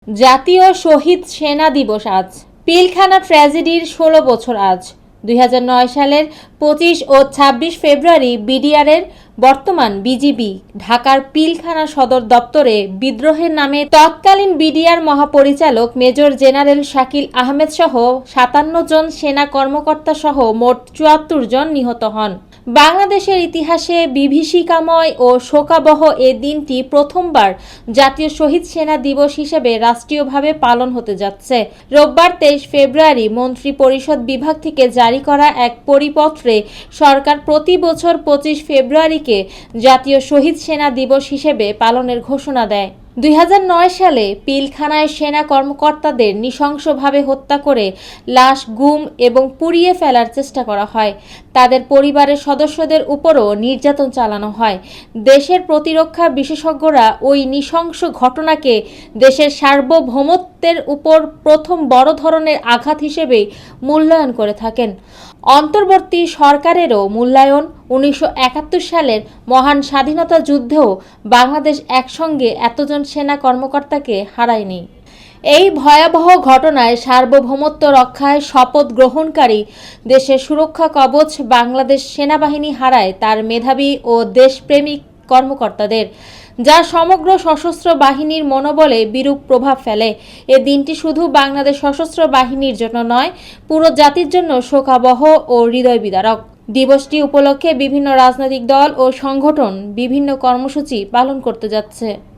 জাতীয় শহীদ সেনা দিবস আজ। পিলখানা ট্র্যাজেডির ১৬ বছর আজ। ২০০৯ সালের ২৫ ও ২৬ ফেব্রুয়ারি বিডিআরের বর্তমান বিজিবি ঢাকার পিলখানা সদর দপ্তরে বিদ্রোহের নামে তৎকালীন বিডিআর মহাপরিচালক মেজর জেনারেল শাকিল আহমেদ সহ ৫৭ জন সেনা কর্মকর্তা সহ মোট ৭৪ জন নিহত হন। বাংলাদেশের ইতিহাসে বিভীষিকাময় ও শোকাবহ এ দিনটি প্রথমবার জাতীয় শহীদ সেনা দিবস হিসেবে রাষ্ট্রীয়ভাবে পালন হতে যাচ্ছে। রোববার ২৩ ফেব্রুয়ারি মন্ত্রিপরিষদ বিভাগ থেকে জারি করা এক পরিপত্রে সরকার প্রতি বছর ২৫ ফেব্রুয়ারিকে জাতীয় শহীদ সেনা দিবস হিসেবে পালনের ঘোষণা দেয়। ২০০৯ সালে পিলখানায় সেনা কর্মকর্তাদের নৃশংসভাবে হত্যা করে লাশ গুম এবং পুড়িয়ে ফেলার চেষ্টা করা হয়। তাদের পরিবারের সদস্যদের উপরও নির্যাতন চালানো হয়। দেশের প্রতিরক্ষা বিশেষজ্ঞরা ওই নৃশংস ঘটনাকে দেশের সার্বভৌমত্বের উপর প্রথম বড় ধরনের আঘাত হিসেবে মূল্যায়ন করে থাকেন। অন্তর্বর্তী সরকারেরও মূল্যায়ন, ১৯৭১ সালের মহান স্বাধীনতা যুদ্ধেও বাংলাদেশ একসঙ্গে এতজন সেনা কর্মকর্তাকে হারায়নি। এই ভয়াবহ ঘটনায় সার্বভৌমত্ব রক্ষায় শপথ গ্রহণকারী দেশের সুরক্ষা কবচ বাংলাদেশ সেনাবাহিনী হারায় তার মেধাবী ও দেশপ্রেমিক কর্মকর্তাদের, যা সমগ্র সশস্ত্র বাহিনীর মনোবলে বিরূপ প্রভাব ফেলে। এ দিনটি শুধু বাংলাদেশ সশস্ত্র বাহিনীর জন্য নয়, পুরো জাতির জন্য শোকাবহ ও হৃদয় বিদারক। দিবসটি উপলক্ষে বিভিন্ন রাজনৈতিক দল ও সংগঠন বিভিন্ন কর্মসূচি পালন করতে যাচ্ছে।